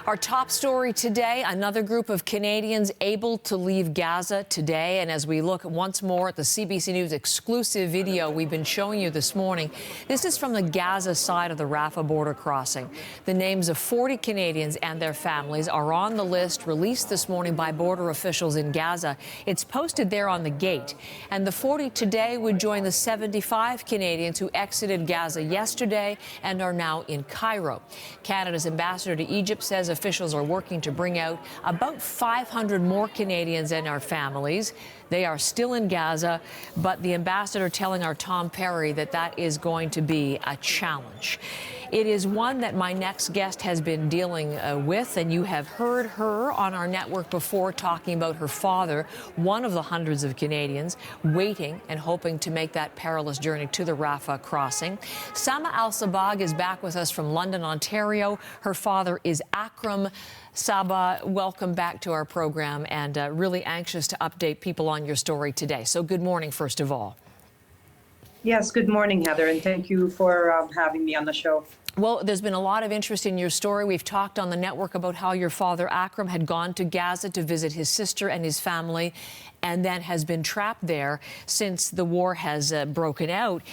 Our top story today, another group of Canadians able to leave Gaza today. And as we look once more at the CBC News exclusive video we've been showing you this morning, this is from the Gaza side of the Rafah border crossing. The names of 40 Canadians and their families are on the list released this morning by border officials in Gaza. It's posted there on the gate. And the 40 today would join the 75 Canadians who exited Gaza yesterday and are now in Cairo. Canada's ambassador to Egypt says officials are working to bring out about 500 more Canadians and our families. They are still in Gaza, but the ambassador telling our Tom Perry that that is going to be a challenge. It is one that my next guest has been dealing with, and you have heard her on our network before talking about her father, one of the hundreds of Canadians waiting and hoping to make that perilous journey to the Rafah crossing. Samah Al-Sabbagh is back with us from London, Ontario. Her father is Akram. Sabah, welcome back to our program, and really anxious to update people on your story today. So good morning, first of all. Yes, good morning, Heather, and thank you for having me on the show. Well, there's been a lot of interest in your story. We've talked on the network about how your father, Akram, had gone to Gaza to visit his sister and his family, and then has been trapped there since the war has broken out.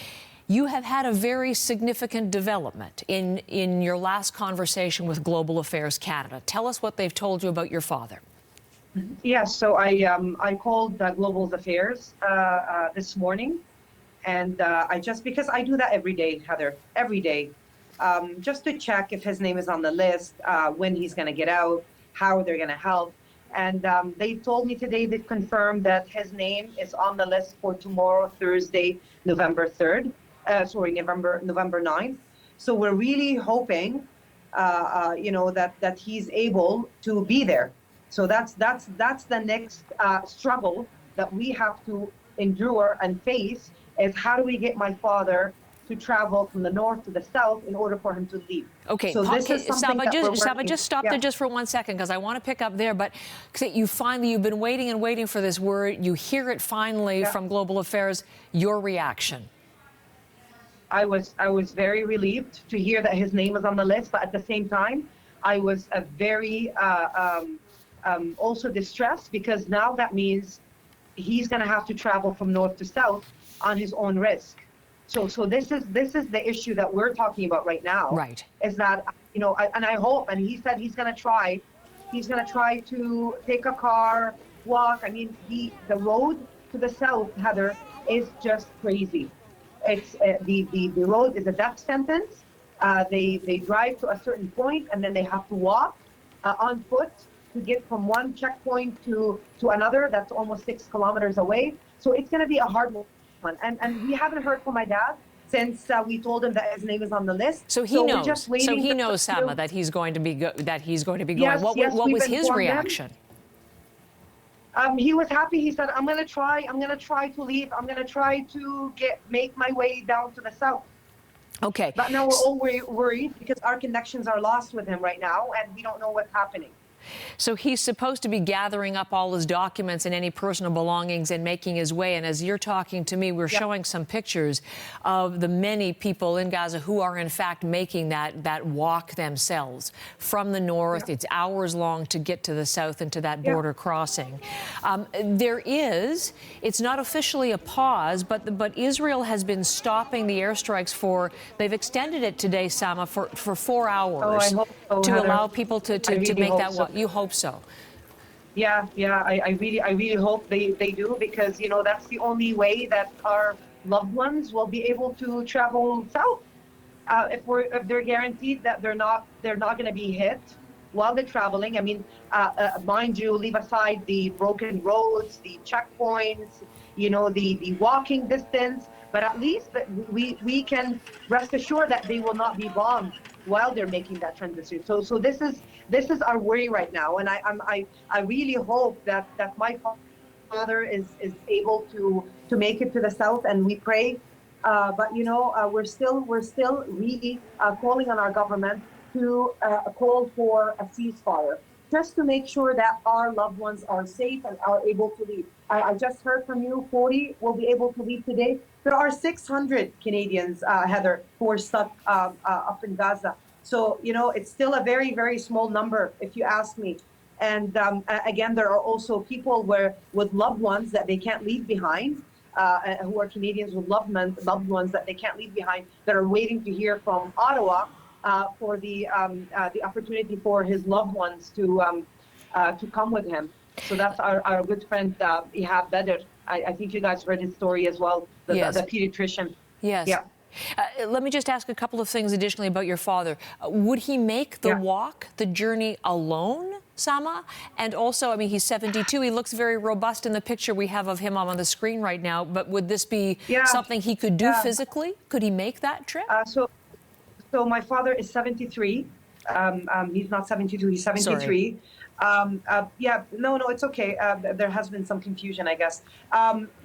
You have had a very significant development in your last conversation with Global Affairs Canada. Tell us what they've told you about your father. Yes, so I called Global Affairs this morning, and because I do that every day, Heather, every day, just to check if his name is on the list, when he's going to get out, how they're going to help. And they told me today, they confirmed that his name is on the list for tomorrow, Thursday, November 3rd. November 9th. So we're really hoping, that he's able to be there. So that's the next struggle that we have to endure and face, is how do we get my father to travel from the north to the south in order for him to leave. Okay, so this is something Samah, just stop there just for 1 second, because I want to pick up there. But you've been waiting and waiting for this word. You hear it finally from Global Affairs. Your reaction? I was very relieved to hear that his name is on the list, but at the same time, I was very also distressed, because now that means he's going to have to travel from north to south on his own risk. So this is the issue that we're talking about right now. Right. Is that, and I hope, and he said he's going to try to take a car, walk. I mean, the road to the south, Heather, is just crazy. It's the road is a death sentence. They drive to a certain point, and then they have to walk on foot to get from one checkpoint to another. That's almost 6 kilometers away. So it's going to be a hard one. And we haven't heard from my dad since we told him that his name is on the list. So he knows. So he knows, Samah, that he's going to be going. Yes, what was his reaction? He was happy. He said, I'm going to try to leave. I'm going to try to make my way down to the south. Okay. But now we're all worried, because our connections are lost with him right now, and we don't know what's happening. So he's supposed to be gathering up all his documents and any personal belongings and making his way. And as you're talking to me, we're showing some pictures of the many people in Gaza who are, in fact, making that walk themselves from the north. It's hours long to get to the south and to that border crossing. It's not officially a pause, but Israel has been stopping the airstrikes they've extended it today, Samah, for 4 hours. Oh, I hope so, to Heather. allow people to make that walk. You hope so. Yeah, I really hope they do, because that's the only way that our loved ones will be able to travel south. If they're guaranteed that they're not going to be hit while they're traveling. I mean, mind you, leave aside the broken roads, the checkpoints, the walking distance, but at least that we can rest assured that they will not be bombed while they're making that transition. So this is our worry right now, and I really hope that my father is able to make it to the south, and we pray. But we're still really calling on our government to call for a ceasefire, just to make sure that our loved ones are safe and are able to leave. I just heard from you, 40 will be able to leave today. There are 600 Canadians, Heather, who are stuck up in Gaza. So, it's still a very, very small number, if you ask me. And again, there are also people with loved ones that they can't leave behind, who are Canadians with loved ones that they can't leave behind, that are waiting to hear from Ottawa for the opportunity for his loved ones to come with him. So that's our good friend Ihab Badr. I think you guys heard his story as well, the pediatrician. Yes. Yeah. Let me just ask a couple of things additionally about your father. Would he make the walk, the journey alone, Samah? And also, I mean, he's 72. He looks very robust in the picture we have of him on the screen right now. But would this be something he could do physically? Could he make that trip? So my father is 73. He's not 72. He's 73. No, it's okay. There has been some confusion, I guess.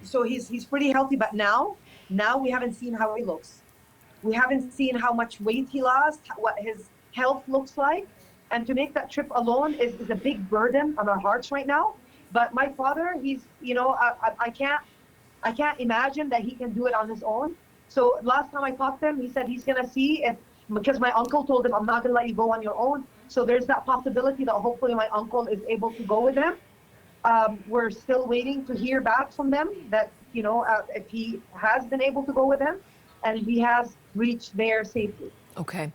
So he's pretty healthy, but now we haven't seen how he looks. We haven't seen how much weight he lost, what his health looks like. And to make that trip alone is a big burden on our hearts right now. But my father, he's, I can't imagine that he can do it on his own. So last time I talked to him, he said he's going to see if, because my uncle told him, I'm not going to let you go on your own. So there's that possibility that hopefully my uncle is able to go with him. We're still waiting to hear back from them that, if he has been able to go with him and if he has reached there safely. Okay.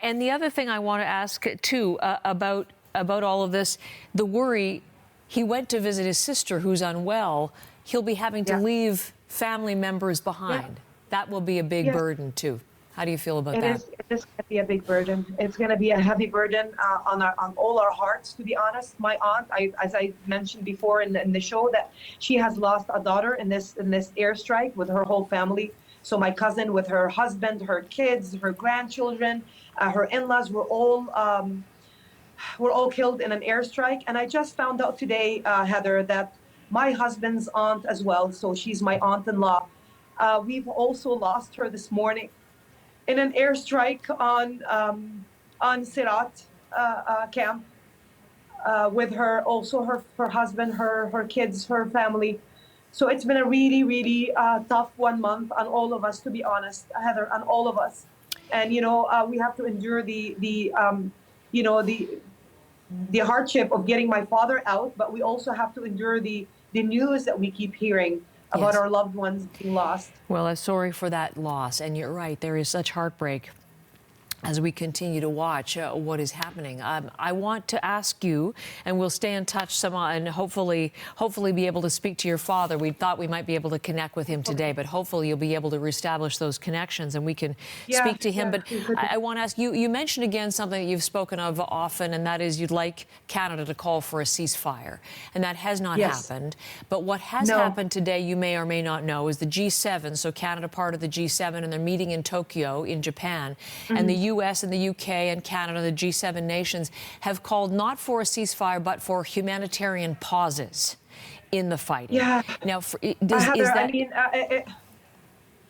And the other thing I want to ask, too, about all of this, the worry, he went to visit his sister who's unwell. He'll be having to leave family members behind. That will be a big burden, too. How do you feel about that? It is going to be a big burden. It's going to be a heavy burden on all our hearts, to be honest. My aunt, as I mentioned before in the show, that she has lost a daughter in this airstrike with her whole family. So my cousin with her husband, her kids, her grandchildren, her in-laws were all killed in an airstrike. And I just found out today, Heather, that my husband's aunt as well, so she's my aunt-in-law, we've also lost her this morning in an airstrike on Sirat camp with her husband, her kids, her family. So it's been a really, really tough 1 month on all of us, to be honest, Heather, on all of us. And we have to endure the hardship of getting my father out, but we also have to endure the news that we keep hearing about our loved ones being lost. Well, I'm sorry for that loss. And you're right, there is such heartbreak as we continue to watch what is happening. I want to ask you, and we'll stay in touch, Samah, and hopefully be able to speak to your father. We thought we might be able to connect with him today, but hopefully you'll be able to reestablish those connections and we can speak to him. But I want to ask you, you mentioned again something that you've spoken of often, and that is you'd like Canada to call for a ceasefire. And that has not happened. But what has happened today, you may or may not know, is the G7, so Canada part of the G7, and they're meeting in Tokyo in Japan, and the U.S. and the UK and Canada, the G7 nations, have called not for a ceasefire but for humanitarian pauses in the fighting. Yeah. Now, Heather, is that? I mean,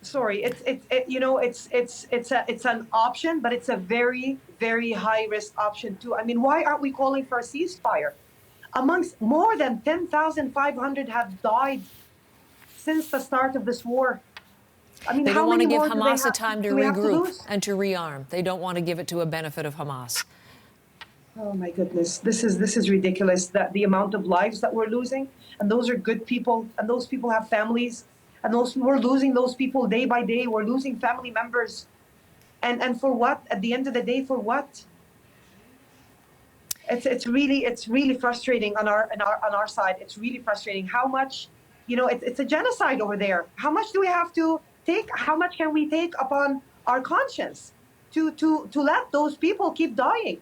sorry, it's an option, but it's a very, very high risk option too. I mean, why aren't we calling for a ceasefire? Amongst more than 10,500 have died since the start of this war. I mean, they don't want to give Hamas a time to regroup and to rearm. They don't want to give it to a benefit of Hamas. Oh my goodness, this is ridiculous. That the amount of lives that we're losing, and those are good people, and those people have families, and we're losing those people day by day. We're losing family members, and for what? At the end of the day, for what? It's really frustrating on our side. It's really frustrating how much, it's a genocide over there. How much do we have to take? How much can we take upon our conscience to let those people keep dying?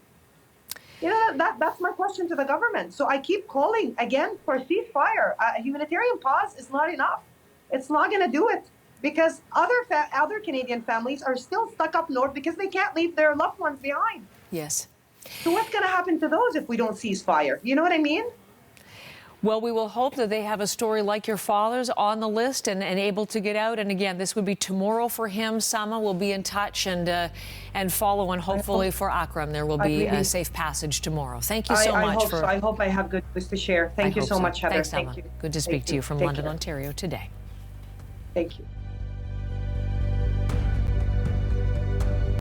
That's my question to the government. So I keep calling again for a ceasefire. A humanitarian pause is not enough. It's not going to do it, because other Canadian families are still stuck up north because they can't leave their loved ones behind. Yes. So what's going to happen to those if we don't cease fire? You know what I mean? Well, we will hope that they have a story like your father's on the list and able to get out. And again, this would be tomorrow for him. Samah will be in touch and follow, and hopefully for Akram there will be a safe passage tomorrow. Thank you so much. I hope I have good news to share. Thank you so much, Heather. Thanks, Samah. Good to speak to you from London, Ontario today. Thank you.